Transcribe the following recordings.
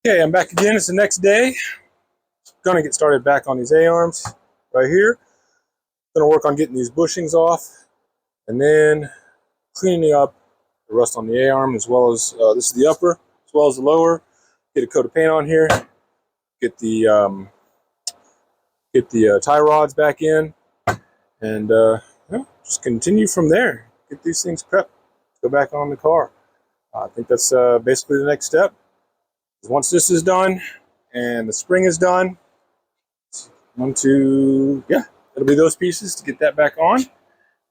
Okay, I'm back again. It's the next day. Gonna get started back on these A-arms right here. Gonna work on getting these bushings off and then cleaning up the rust on the A-arm, as well as this is the upper as well as the lower. Get a coat of paint on here. Get the tie rods back in, and just continue from there. Get these things prepped. Go back on the car. I think that's basically the next step. Once this is done and the spring is done, it'll be those pieces to get that back on,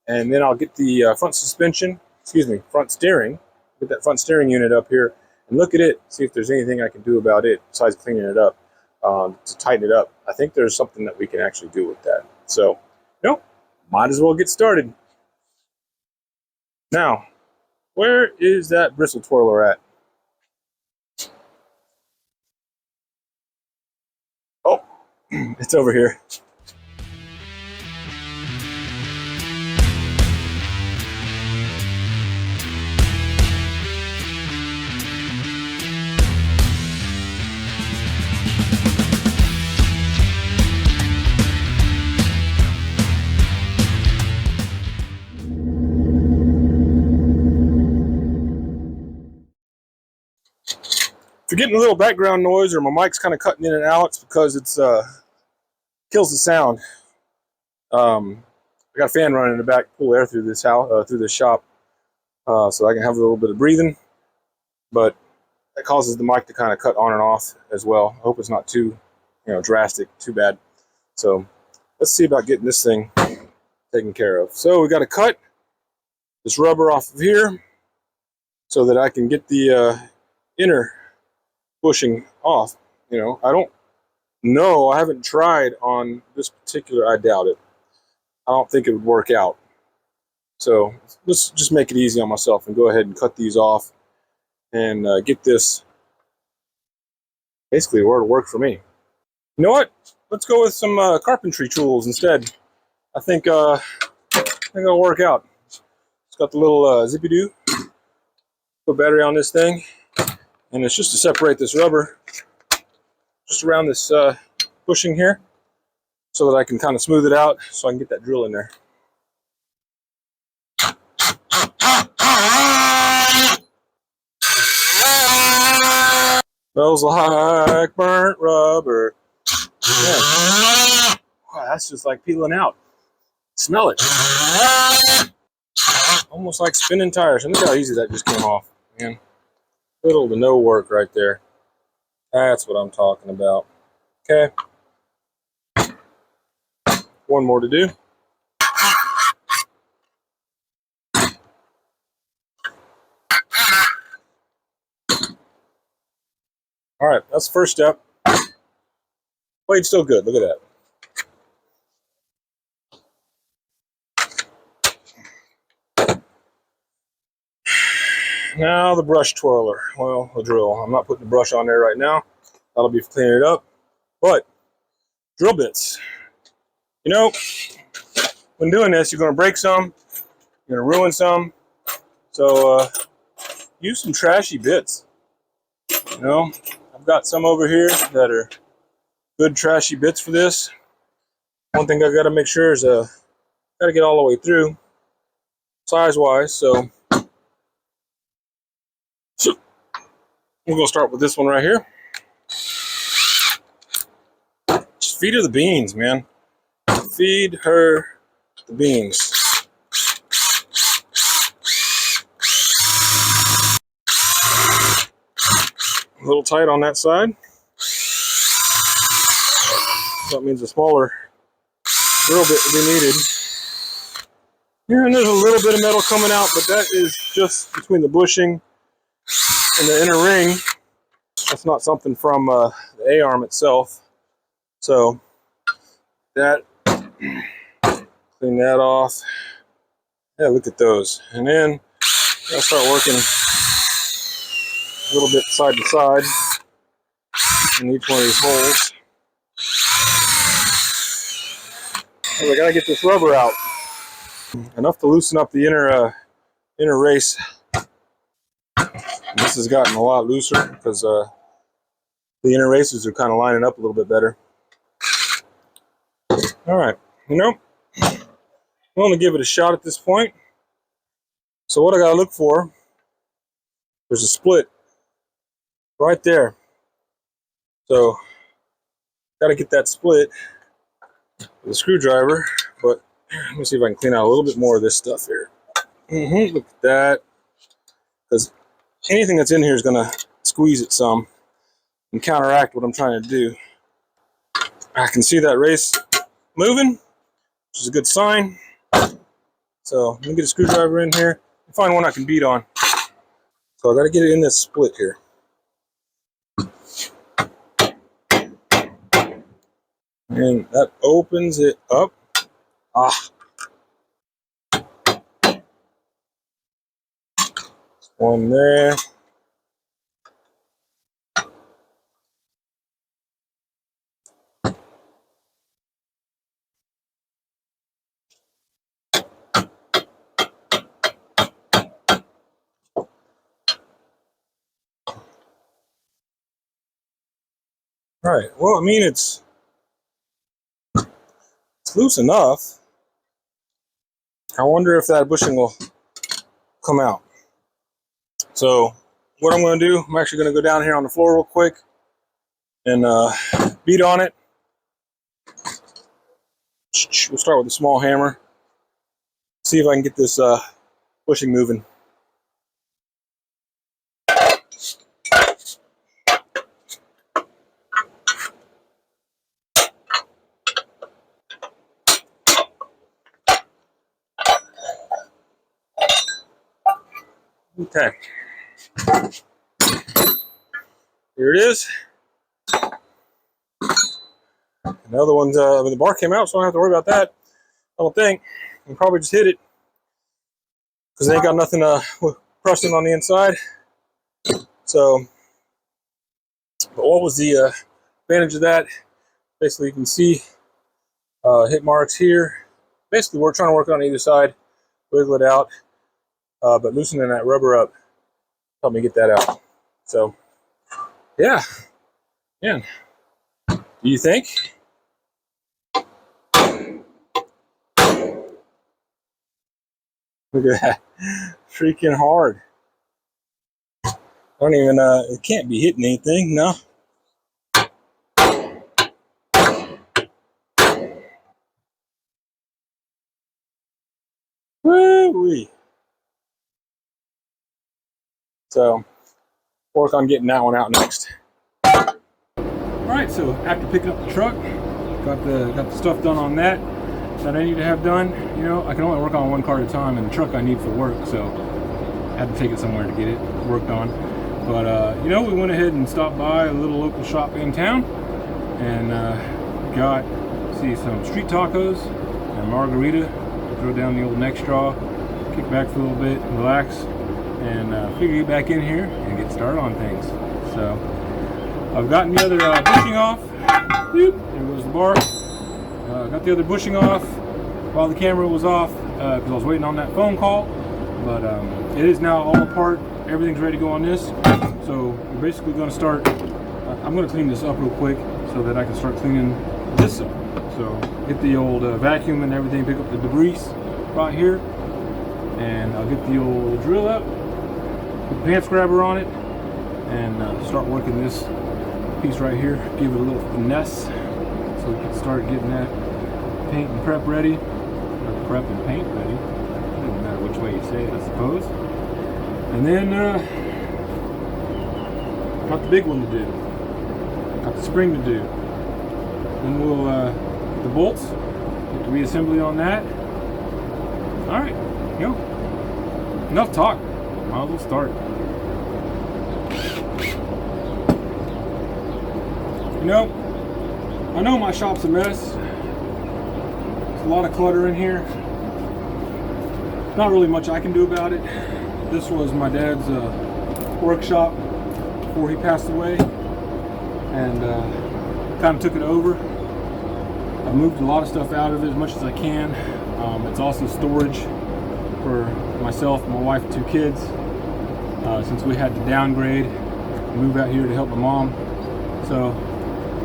and then I'll get the front steering, get that front steering unit up here and look at it, see if there's anything I can do about it besides cleaning it up to tighten it up. I think there's something that we can actually do with that. So, might as well get started. Now, where is that bristle twirler at? Oh, it's over here. If you're getting a little background noise or my mic's kind of cutting in and out, it's because it's kills the sound. I got a fan running in the back, pull air through this house, through this shop, so I can have a little bit of breathing. But that causes the mic to kind of cut on and off as well. I hope it's not too, drastic, too bad. So let's see about getting this thing taken care of. So we got to cut this rubber off of here so that I can get the inner bushing off. I don't know. I haven't tried on this particular. I doubt it. I don't think it would work out. So let's just make it easy on myself and go ahead and cut these off and get this basically where it'll work for me. You know what? Let's go with some carpentry tools instead. I think it'll work out. It's got the little zippy-doo. Put battery on this thing, and it's just to separate this rubber just around this bushing here so that I can kind of smooth it out so I can get that drill in there. Smells like burnt rubber. Yeah. Wow, that's just like peeling out. Smell it. Almost like spinning tires. And look how easy that just came off, man. Little to no work right there. That's what I'm talking about. Okay. One more to do. All right, that's the first step. Blade's still good. Look at that. Now the brush twirler. Well, the drill. I'm not putting the brush on there right now. That'll be for cleaning it up. But drill bits. When doing this, you're going to break some. You're going to ruin some. So use some trashy bits. I've got some over here that are good trashy bits for this. One thing I got to make sure is got to get all the way through size-wise. So we're going to start with this one right here. Just feed her the beans, man. Feed her the beans. A little tight on that side. That means a smaller drill bit will be needed. Here, and there's a little bit of metal coming out, but that is just between the bushing and the inner ring. That's not something from the A-arm itself. So that, clean that off. Yeah, look at those. And then I'll start working a little bit side to side in each one of these holes. And I gotta get this rubber out. Enough to loosen up the inner race. And this has gotten a lot looser because the inner races are kind of lining up a little bit better. All right, I'm going to give it a shot at this point. So what I got to look for, there's a split right there. So got to get that split with a screwdriver, but let me see if I can clean out a little bit more of this stuff here. Look at that, because anything that's in here is going to squeeze it some and counteract what I'm trying to do. I can see that race moving, which is a good sign. So let me get a screwdriver in here and find one I can beat on. So I got to get it in this split here. And that opens it up. One there. All right, well, I mean, it's loose enough. I wonder if that bushing will come out. So what I'm going to do, I'm actually going to go down here on the floor real quick and beat on it. We'll start with a small hammer. See if I can get this bushing moving. Okay. Here it is. Another one's, the bar came out, so I don't have to worry about that. I don't think. I can probably just hit it because they ain't got nothing pressing on the inside. So, but what was the advantage of that? Basically, you can see hit marks here. Basically, we're trying to work on either side, wiggle it out, but loosening that rubber up helped me get that out. So, yeah. Do you think? Look at that. Freaking hard. I don't even, it can't be hitting anything, no. Woo-wee. So, work on getting that one out next. Alright, so after picking up the truck, got the stuff done on that I need to have done. You know, I can only work on one car at a time, and the truck I need for work, so I had to take it somewhere to get it worked on. But you know, we went ahead and stopped by a little local shop in town and got some street tacos and a margarita. Throw down the old neck straw, kick back for a little bit, relax, and figure get back in here and get started on things. So I've gotten the other bushing off. There goes the bar. Got the other bushing off while the camera was off because I was waiting on that phone call. But it is now all apart. Everything's ready to go on this. So we're basically going to start. I'm going to clean this up real quick so that I can start cleaning this up. So get the old vacuum and everything, pick up the debris right here, and I'll get the old drill out, put the pants grabber on it, and start working this piece right here. Give it a little finesse so we can start getting that paint and prep ready, or prep and paint ready. It doesn't matter which way you say it, I suppose. And then got the big one to do. Got the spring to do. Then we'll get the bolts, get the reassembly on that. All right, you know, enough talk. Might as well start. You know, I know my shop's a mess. There's a lot of clutter in here. Not really much I can do about it. This was my dad's workshop before he passed away, and kind of took it over. I moved a lot of stuff out of it as much as I can. It's also storage for myself, my wife, and 2 kids. Since we had to downgrade, move out here to help my mom So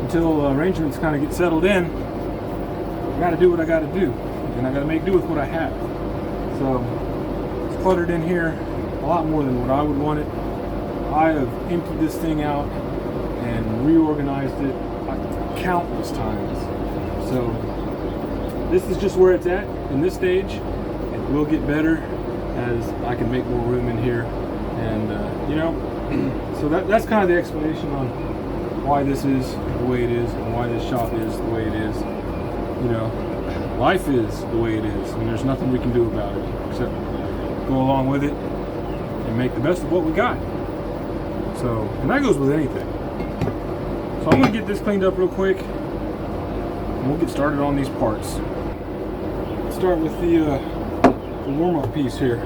until arrangements kind of get settled in, I got to do what I got to do, and I got to make do with what I have. So it's cluttered in here a lot more than what I would want it. I have emptied this thing out and reorganized it countless times. So this is just where it's at in this stage. It will get better as I can make more room in here, and you know, so that's kind of the explanation on why this is the way it is and why this shop is the way it is. You know, life is the way it is, and there's nothing we can do about it except go along with it and make the best of what we got. So, and that goes with anything. So I'm gonna get this cleaned up real quick, and we'll get started on these parts. Let's start with the warm-up piece here.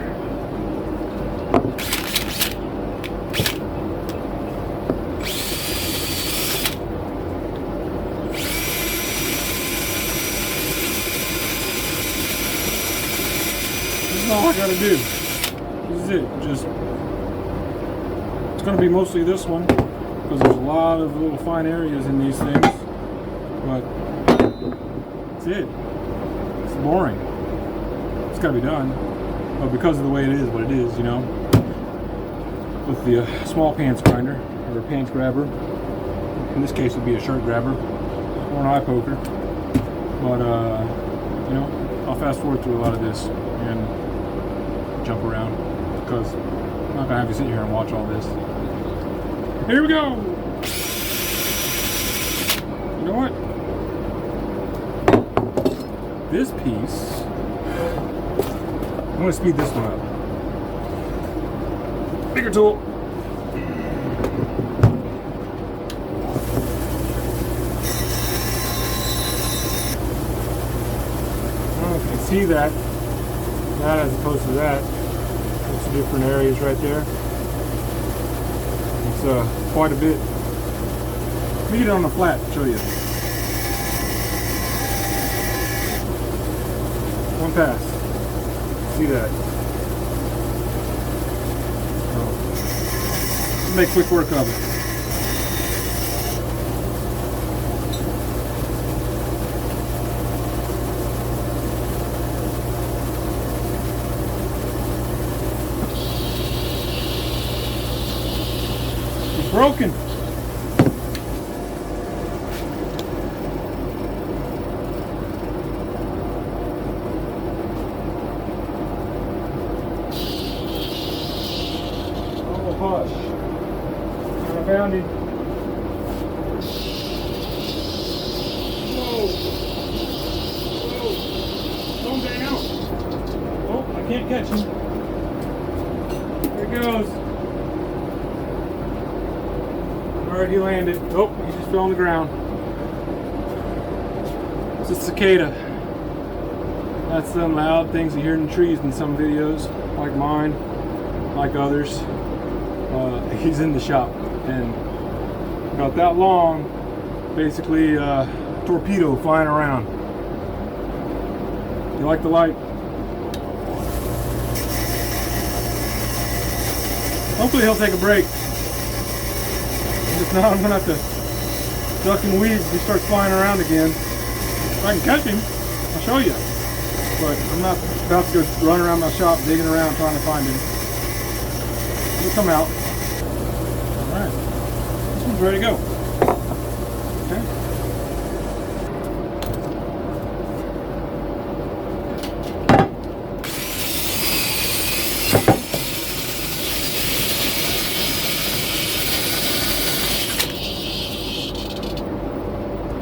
This is all I gotta do. This is it. Just, it's gonna be mostly this one, because there's a lot of little fine areas in these things, but that's it. It's boring. It's got to be done, but because of the way it is what it is, you know, with the small pants grinder, or pants grabber, in this case it would be a shirt grabber, or an eye poker, but you know, I'll fast forward through a lot of this and jump around, because I'm not going to have you sit here and watch all this. Here we go! You know what? This piece, I'm going to speed this one up. Bigger tool. I don't know if you can see that as opposed to that. It's different areas right there. It's quite a bit. Let me get it on the flat to show you. One pass. See that? So, let's make quick work of it. It's broken. Hush. I found him. Whoa. Whoa. Calm down. Oh, I can't catch him. There he goes. Alright, he landed. Oh, he just fell on the ground. It's a cicada. That's some loud things you hear in the trees in some videos, like mine, like others. He's in the shop, and about that long, basically torpedo flying around. You like the light? Hopefully he'll take a break. If not, I'm gonna have to duck and weave if he starts flying around again. If I can catch him, I'll show you. But I'm not about to go run around my shop digging around trying to find him. He'll come out. Alright, this one's ready to go. Okay.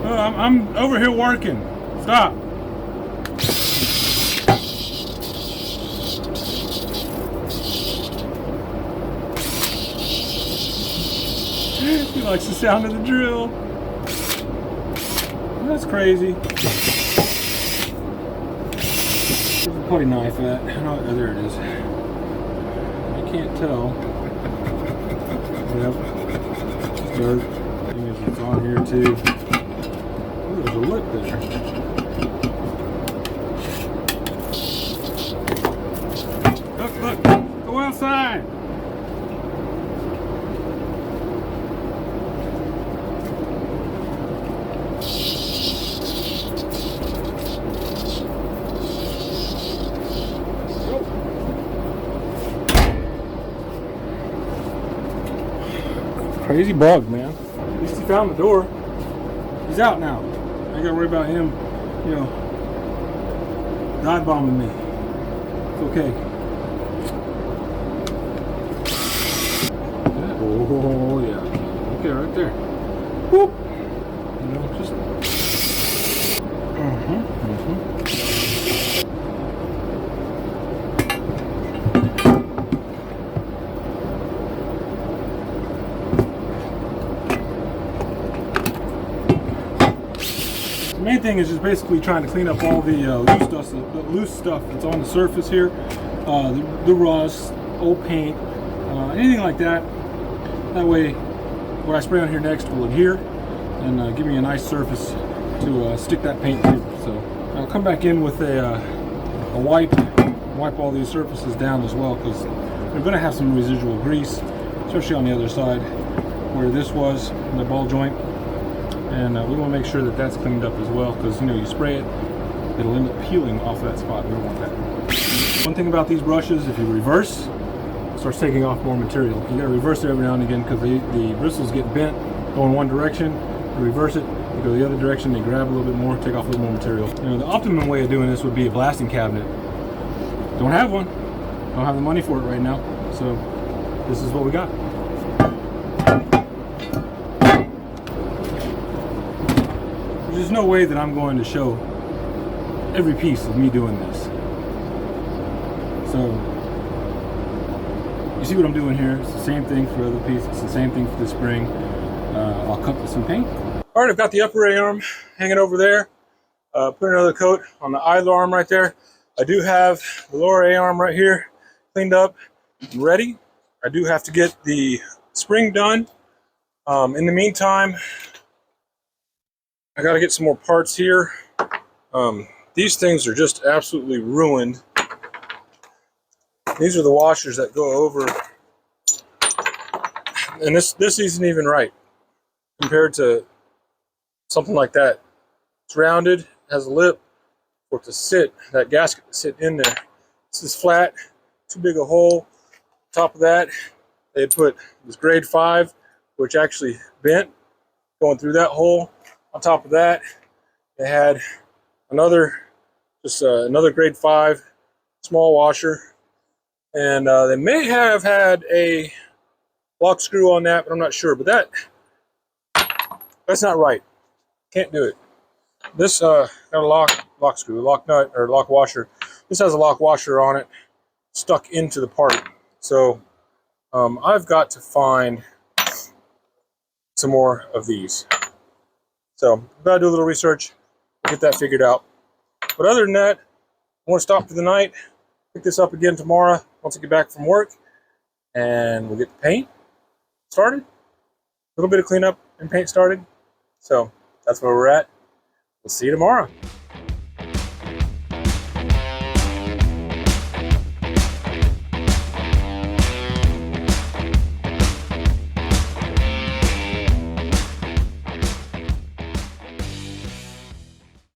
Oh, I'm over here working. Stop. He likes the sound of the drill. That's crazy. Where's the putty knife at? Oh, there it is. I can't tell. Yep. Dirt. Thing is, it's on here too. Ooh, there's a lip there. Look, look. Go outside. Crazy bug, man. At least he found the door. He's out now. I ain't gotta worry about him, you know, dive bombing me. It's okay. Oh yeah. Okay, right there. Whoop. You know, just. The main thing is just basically trying to clean up all the loose stuff that's on the surface here, the rust, old paint, anything like that. That way, what I spray on here next will adhere and give me a nice surface to stick that paint to. So I'll come back in with a wipe all these surfaces down as well, because we're going to have some residual grease, especially on the other side where this was, the ball joint. And we want to make sure that that's cleaned up as well, because you know, you spray it, it'll end up peeling off that spot. We don't want that. One thing about these brushes, if you reverse, it starts taking off more material. You got to reverse it every now and again, because the bristles get bent, go in one direction. You reverse it, you go the other direction, they grab a little bit more, take off a little more material. You know, the optimum way of doing this would be a blasting cabinet. Don't have one. Don't have the money for it right now, so this is what we got. There's no way that I'm going to show every piece of me doing this. So, you see what I'm doing here? It's the same thing for other pieces. It's the same thing for the spring. I'll cut with some paint. All right, I've got the upper A-arm hanging over there. Put another coat on the idler arm right there. I do have the lower A-arm right here cleaned up and ready. I do have to get the spring done. In the meantime, I got to get some more parts here. These things are just absolutely ruined. These are the washers that go over, and this isn't even right compared to something like that. It's rounded, has a lip for it to sit, that gasket to sit in there. This is flat, too big a hole. Top of that, they put this grade 5, which actually bent, going through that hole. On top of that, they had another grade 5 small washer, and they may have had a lock screw on that, but I'm not sure. But that's not right. Can't do it. This got a lock screw, lock nut, or lock washer. This has a lock washer on it, stuck into the part. So I've got to find some more of these. So I've got to do a little research, get that figured out. But other than that, I want to stop for the night, pick this up again tomorrow once I get back from work, and we'll get the paint started. A little bit of cleanup and paint started. So that's where we're at. We'll see you tomorrow.